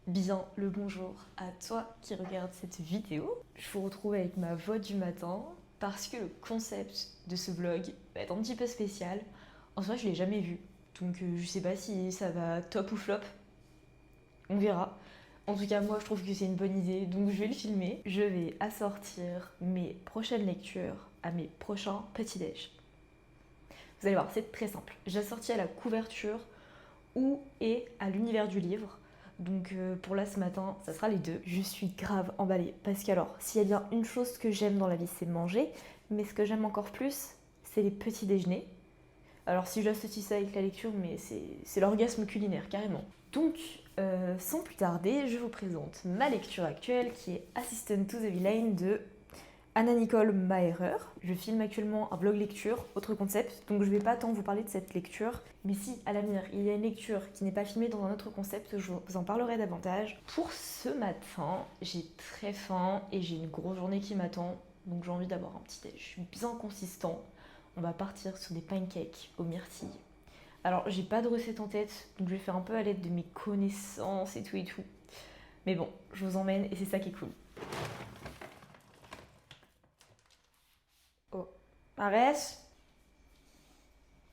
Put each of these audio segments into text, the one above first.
Bien le bonjour à toi qui regarde cette vidéo. Je vous retrouve avec ma voix du matin parce que le concept de ce vlog va être un petit peu spécial. En soi, je l'ai jamais vu, donc je sais pas si ça va top ou flop. On verra. En tout cas, moi, je trouve que c'est une bonne idée, donc je vais le filmer. Je vais assortir mes prochaines lectures à mes prochains petits-déj. Vous allez voir, c'est très simple. J'assortis à la couverture ou et à l'univers du livre. Donc pour là ce matin, ça sera les deux. Je suis grave emballée parce qu'alors, s'il y a bien une chose que j'aime dans la vie, c'est manger, mais ce que j'aime encore plus, c'est les petits déjeuners. Alors si j'associe ça avec la lecture, mais c'est l'orgasme culinaire carrément. Donc sans plus tarder, je vous présente ma lecture actuelle qui est Assistant to the Villain de Anna-Nicole Maherer. Je filme actuellement un vlog lecture, autre concept, donc je vais pas tant vous parler de cette lecture, mais si à l'avenir il y a une lecture qui n'est pas filmée dans un autre concept, je vous en parlerai davantage. Pour ce matin, j'ai très faim et j'ai une grosse journée qui m'attend, donc j'ai envie d'avoir un petit déj bien consistant. On va partir sur des pancakes aux myrtilles. Alors j'ai pas de recette en tête, donc je vais faire un peu à l'aide de mes connaissances et tout et tout. Mais bon, je vous emmène et c'est ça qui est cool. Oh, Arès,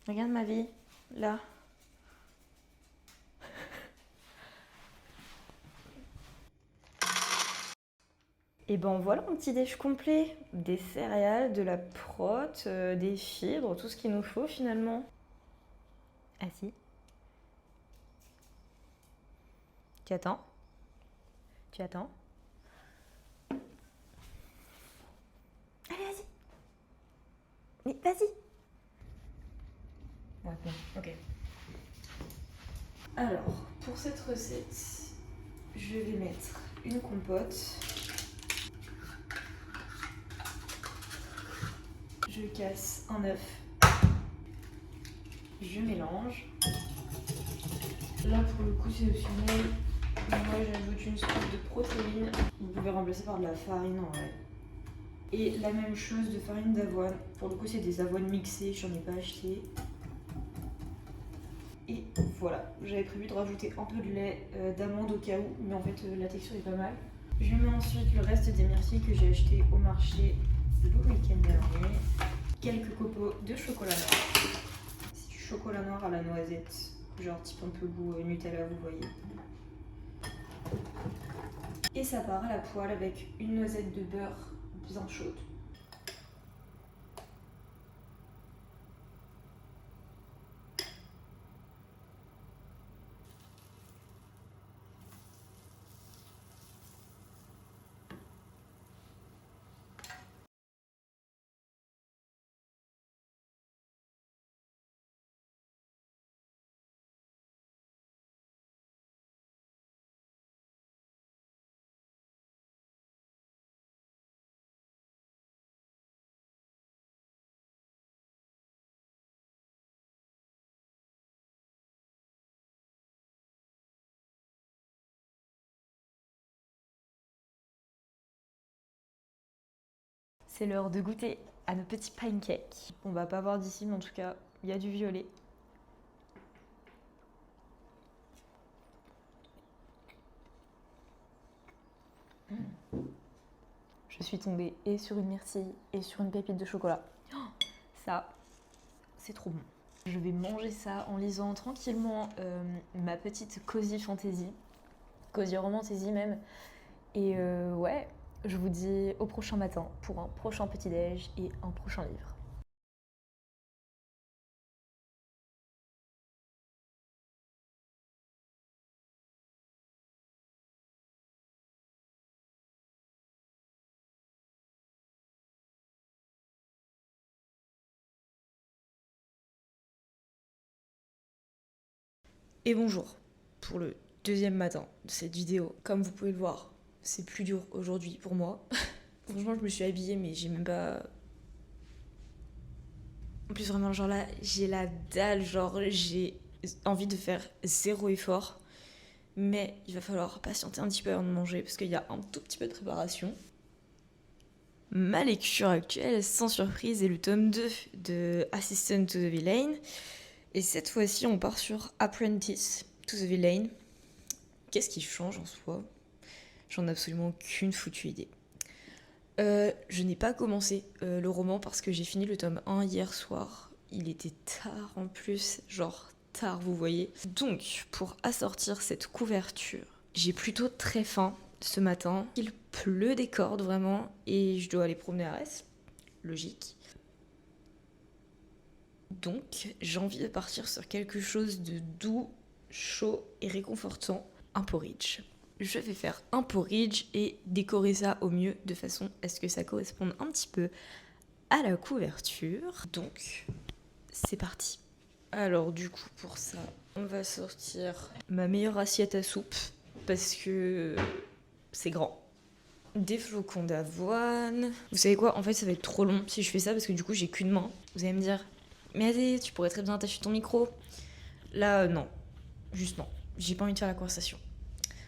regarde ma vie, là. Et ben voilà un petit déj complet. Des céréales, de la prot, des fibres, tout ce qu'il nous faut finalement. Ah si. Tu attends. Tu attends. Allez, vas-y. Mais vas-y. Ouais, bon, ok. Alors, pour cette recette, je vais mettre une compote. Je casse un œuf. Je mélange. Là, pour le coup, c'est optionnel. Moi, j'ajoute une scoop de protéines. Vous pouvez remplacer par de la farine en vrai. Et la même chose de farine d'avoine. Pour le coup, c'est des avoines mixées, j'en ai pas acheté. Et voilà, j'avais prévu de rajouter un peu de lait d'amande au cas où, mais en fait, la texture est pas mal. Je mets ensuite le reste des myrtilles que j'ai acheté au marché le week-end dernier. Quelques copeaux de chocolat noir. C'est du chocolat noir à la noisette, genre type un peu goût Nutella, vous voyez. Et ça part à la poêle avec une noisette de beurre bien chaude. C'est l'heure de goûter à nos petits pancakes. On va pas voir d'ici, mais en tout cas, il y a du violet. Je suis tombée et sur une myrtille et sur une pépite de chocolat. Oh, ça, c'est trop bon. Je vais manger ça en lisant tranquillement ma petite Cozy Fantasy. Cozy Romantasy même. Et ouais, je vous dis au prochain matin pour un prochain petit-déj et un prochain livre. Et bonjour pour le deuxième matin de cette vidéo. Comme vous pouvez le voir, c'est plus dur aujourd'hui pour moi. Franchement, je me suis habillée, mais j'ai même pas. En plus, vraiment, genre là, j'ai la dalle, genre j'ai envie de faire zéro effort. Mais il va falloir patienter un petit peu avant de manger parce qu'il y a un tout petit peu de préparation. Ma lecture actuelle, sans surprise, est le tome 2 de Assistant to the Villain. Et cette fois-ci, on part sur Apprentice to the Villain. Qu'est-ce qui change en soi? J'en ai absolument aucune foutue idée. Je n'ai pas commencé le roman parce que j'ai fini le tome 1 hier soir. Il était tard en plus, genre tard vous voyez. Donc pour assortir cette couverture, j'ai plutôt très faim ce matin. Il pleut des cordes vraiment et je dois aller promener Arès. Logique. Donc j'ai envie de partir sur quelque chose de doux, chaud et réconfortant. Un porridge. Je vais faire un porridge et décorer ça au mieux de façon à ce que ça corresponde un petit peu à la couverture. Donc, c'est parti. Alors du coup, pour ça, on va sortir ma meilleure assiette à soupe parce que c'est grand. Des flocons d'avoine. Vous savez quoi? En fait, ça va être trop long si je fais ça parce que du coup, j'ai qu'une main. Vous allez me dire, mais allez, tu pourrais très bien attacher ton micro. Là, non. Juste non. J'ai pas envie de faire la conversation.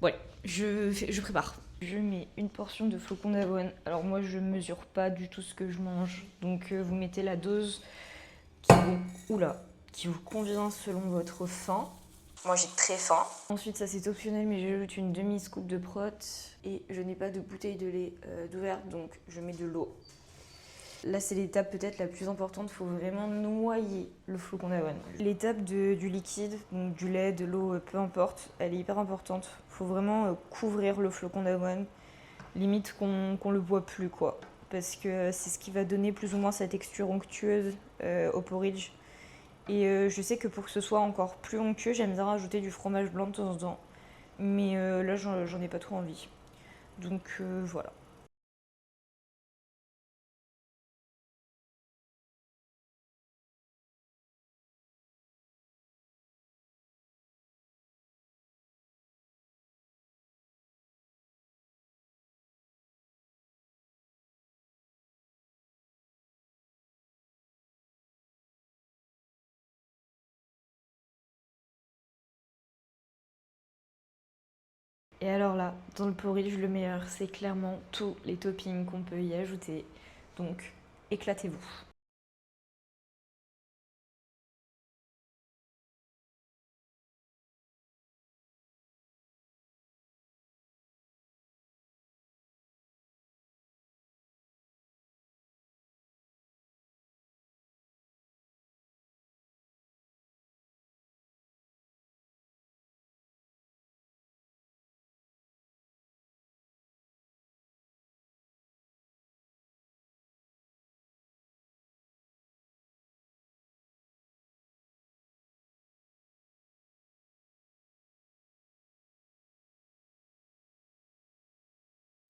Bon allez, je prépare. Je mets une portion de flocons d'avoine. Alors moi je mesure pas du tout ce que je mange. Donc vous mettez la dose qui vous convient selon votre faim. Moi j'ai très faim. Ensuite ça c'est optionnel mais j'ajoute une demi-scoop de prot. Et je n'ai pas de bouteille de lait d'ouverte donc je mets de l'eau. Là, c'est l'étape peut-être la plus importante. Il faut vraiment noyer le flocon d'avoine. L'étape du liquide, donc du lait, de l'eau, peu importe, elle est hyper importante. Il faut vraiment couvrir le flocon d'avoine, limite qu'on le voit plus, quoi. Parce que c'est ce qui va donner plus ou moins sa texture onctueuse au porridge. Et je sais que pour que ce soit encore plus onctueux, j'aime bien rajouter du fromage blanc de temps en temps. Mais là, j'en ai pas trop envie. Donc voilà. Et alors là, dans le porridge, le meilleur, c'est clairement tous les toppings qu'on peut y ajouter. Donc, éclatez-vous.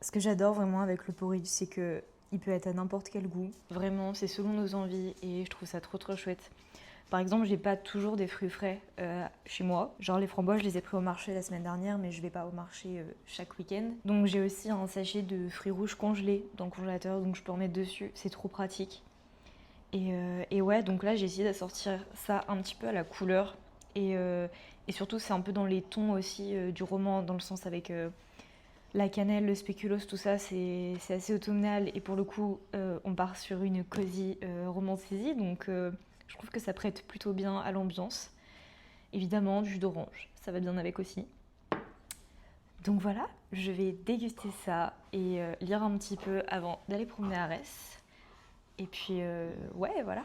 Ce que j'adore vraiment avec le porridge, c'est que il peut être à n'importe quel goût. Vraiment, c'est selon nos envies et je trouve ça trop trop chouette. Par exemple, j'ai pas toujours des fruits frais chez moi. Genre les framboises, je les ai pris au marché la semaine dernière, mais je vais pas au marché chaque week-end. Donc j'ai aussi un sachet de fruits rouges congelés dans le congélateur, donc je peux en mettre dessus. C'est trop pratique. Et ouais, donc là j'ai essayé d'assortir ça un petit peu à la couleur. Et surtout, c'est un peu dans les tons aussi du roman, dans le sens avec la cannelle, le spéculoos, tout ça, c'est assez automnal. Et pour le coup, on part sur une cosy romantisie. Donc je trouve que ça prête plutôt bien à l'ambiance. Évidemment, du jus d'orange, ça va bien avec aussi. Donc voilà, je vais déguster ça et lire un petit peu avant d'aller promener à Arès. Et puis, ouais, voilà.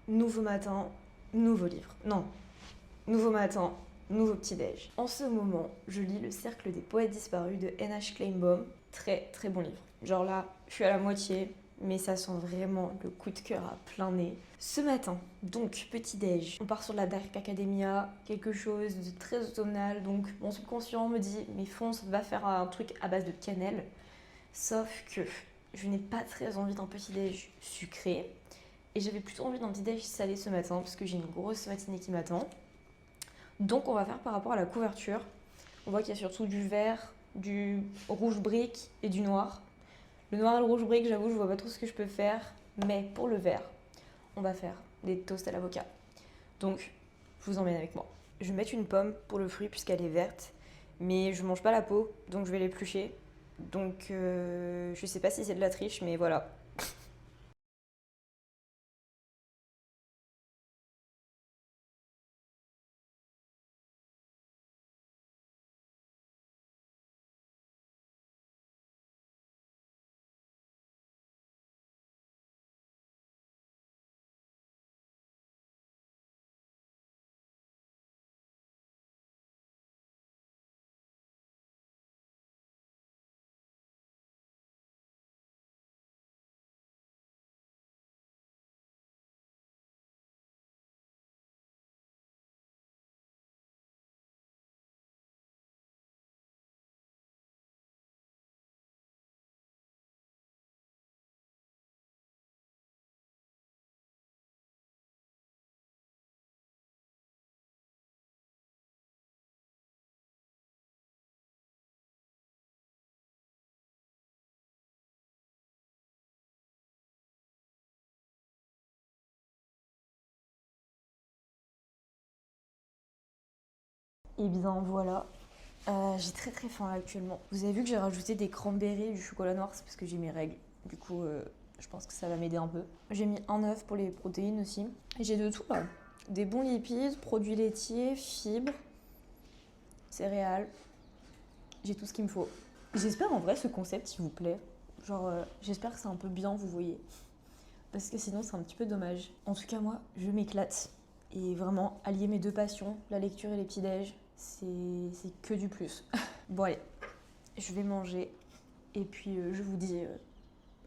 nouveau matin, nouveau livre. Non, nouveau matin, nouveau petit-déj. En ce moment, je lis Le Cercle des Poètes Disparus de N.H. Kleinbaum. Très très bon livre. Genre là, je suis à la moitié, mais ça sent vraiment le coup de cœur à plein nez. Ce matin, donc petit-déj, on part sur la Dark Academia, quelque chose de très automnal, donc mon subconscient me dit mais fonce, va faire un truc à base de cannelle. Sauf que je n'ai pas très envie d'un petit-déj sucré, et j'avais plutôt envie d'un petit-déj salé ce matin, parce que j'ai une grosse matinée qui m'attend. Donc on va faire par rapport à la couverture. On voit qu'il y a surtout du vert, du rouge brique et du noir. Le noir et le rouge brique, j'avoue, je vois pas trop ce que je peux faire. Mais pour le vert, on va faire des toasts à l'avocat. Donc, je vous emmène avec moi. Je vais mettre une pomme pour le fruit puisqu'elle est verte. Mais je mange pas la peau, donc je vais l'éplucher. Donc, je sais pas si c'est de la triche, mais voilà. Et bien voilà, j'ai très très faim là actuellement. Vous avez vu que j'ai rajouté des cranberries et du chocolat noir, c'est parce que j'ai mes règles. Du coup, je pense que ça va m'aider un peu. J'ai mis un œuf pour les protéines aussi. Et j'ai de tout là. Des bons lipides, produits laitiers, fibres, céréales. J'ai tout ce qu'il me faut. J'espère en vrai ce concept s'il vous plaît. Genre, j'espère que c'est un peu bien, vous voyez. Parce que sinon c'est un petit peu dommage. En tout cas moi, je m'éclate. Et vraiment, allier mes deux passions, la lecture et les petits-déj, c'est que du plus. Bon allez, je vais manger et puis je vous dis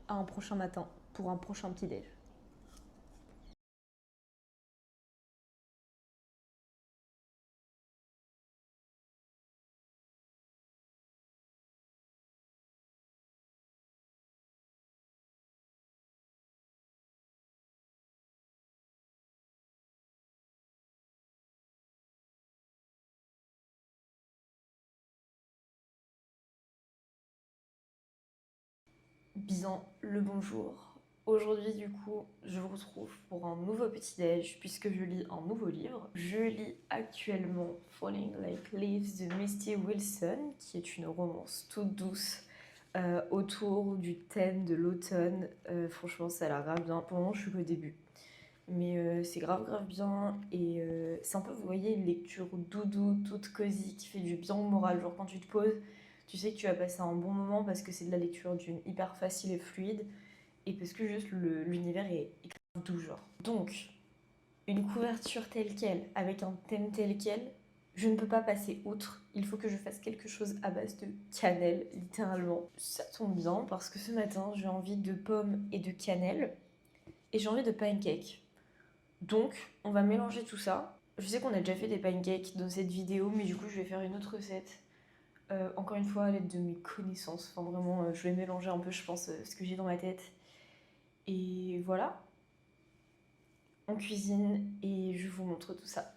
à un prochain matin pour un prochain petit-déj. Bien le bonjour. Aujourd'hui du coup, je vous retrouve pour un nouveau petit-déj puisque je lis un nouveau livre. Je lis actuellement Falling Like Leaves de Misty Wilson, qui est une romance toute douce autour du thème de l'automne. Franchement, ça a l'air grave bien. Pour le moment, je suis qu'au début. Mais c'est grave grave bien et c'est un peu, vous voyez, une lecture doudou, toute cosy, qui fait du bien au moral. Genre quand tu te poses, tu sais que tu vas passer un bon moment parce que c'est de la lecture d'une hyper facile et fluide et parce que juste l'univers est grave doux genre. Donc, une couverture telle quelle, avec un thème tel quel, je ne peux pas passer outre. Il faut que je fasse quelque chose à base de cannelle, littéralement. Ça tombe bien parce que ce matin, j'ai envie de pommes et de cannelle et j'ai envie de pancakes. Donc, on va mélanger tout ça. Je sais qu'on a déjà fait des pancakes dans cette vidéo, mais du coup, je vais faire une autre recette. Encore une fois, à l'aide de mes connaissances. Enfin, vraiment, je vais mélanger un peu, je pense, ce que j'ai dans ma tête. Et voilà, on cuisine et je vous montre tout ça.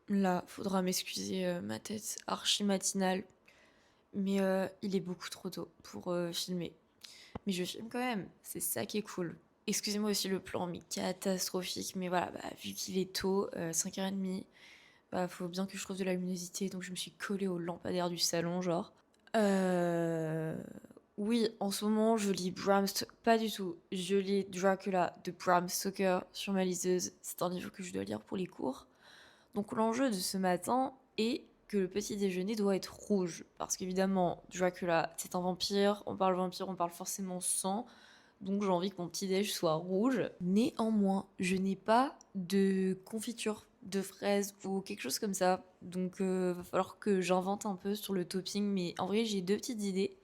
Là, faudra m'excuser, ma tête archi matinale, mais il est beaucoup trop tôt pour filmer. Mais je filme quand même, c'est ça qui est cool. Excusez-moi aussi le plan, mais catastrophique. Mais voilà, bah, vu qu'il est tôt, 5h30, bah, faut bien que je trouve de la luminosité, donc je me suis collée au lampadaire du salon, genre. Euh... Oui, en ce moment, je lis Pas du tout. Je lis Dracula de Bram Stoker sur ma liseuse. C'est un livre que je dois lire pour les cours. Donc l'enjeu de ce matin est que le petit déjeuner doit être rouge. Parce qu'évidemment, Dracula, c'est un vampire. On parle vampire, on parle forcément sang. Donc j'ai envie que mon petit déj soit rouge. Néanmoins, je n'ai pas de confiture de fraises ou quelque chose comme ça. Donc va falloir que j'invente un peu sur le topping. Mais en vrai, j'ai deux petites idées.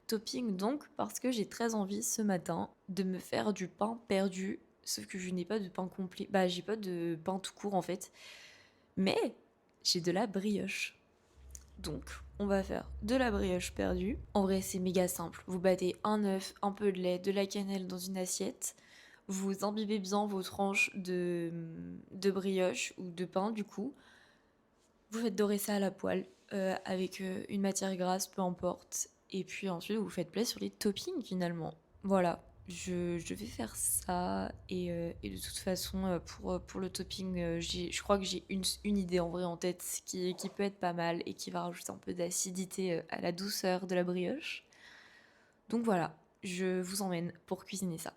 Topping donc parce que j'ai très envie ce matin de me faire du pain perdu. Sauf que je n'ai pas de pain complet. Bah j'ai pas de pain tout court en fait. Mais j'ai de la brioche. Donc, on va faire de la brioche perdue. En vrai, c'est méga simple. Vous battez un œuf, un peu de lait, de la cannelle dans une assiette. Vous imbibez bien vos tranches de brioche ou de pain, du coup. Vous faites dorer ça à la poêle avec une matière grasse, peu importe. Et puis ensuite, vous faites play sur les toppings finalement. Voilà, je vais faire ça. Et de toute façon, pour le topping, je crois que j'ai une idée en vrai en tête qui peut être pas mal et qui va rajouter un peu d'acidité à la douceur de la brioche. Donc voilà, je vous emmène pour cuisiner ça.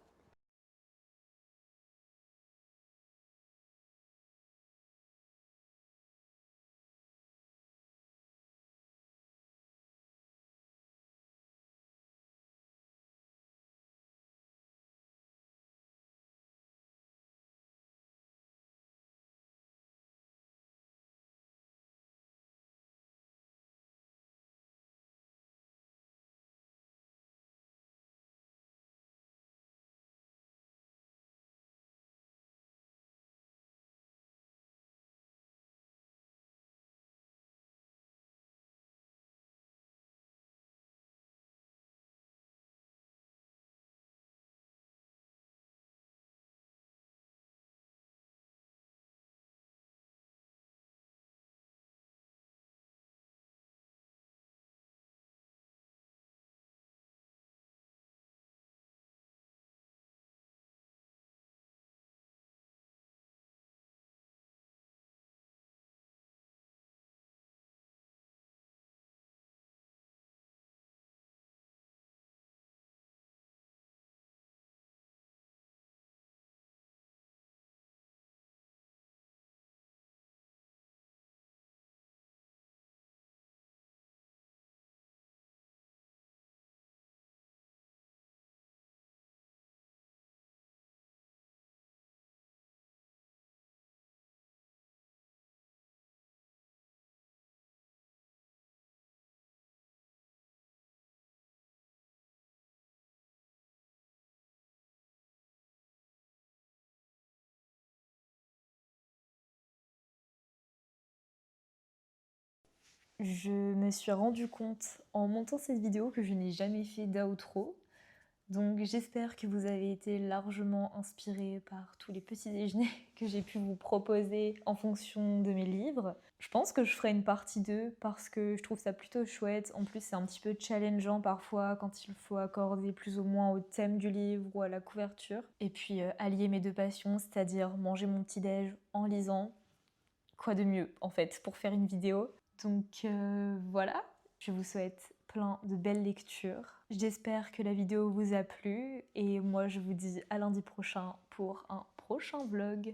Je me suis rendu compte en montant cette vidéo que je n'ai jamais fait d'outro. Donc j'espère que vous avez été largement inspirés par tous les petits déjeuners que j'ai pu vous proposer en fonction de mes livres. Je pense que je ferai une partie 2 parce que je trouve ça plutôt chouette. En plus c'est un petit peu challengeant parfois quand il faut accorder plus ou moins au thème du livre ou à la couverture. Et puis allier mes deux passions, c'est-à-dire manger mon petit déj en lisant. Quoi de mieux en fait pour faire une vidéo. Donc voilà, je vous souhaite plein de belles lectures. J'espère que la vidéo vous a plu et moi je vous dis à lundi prochain pour un prochain vlog.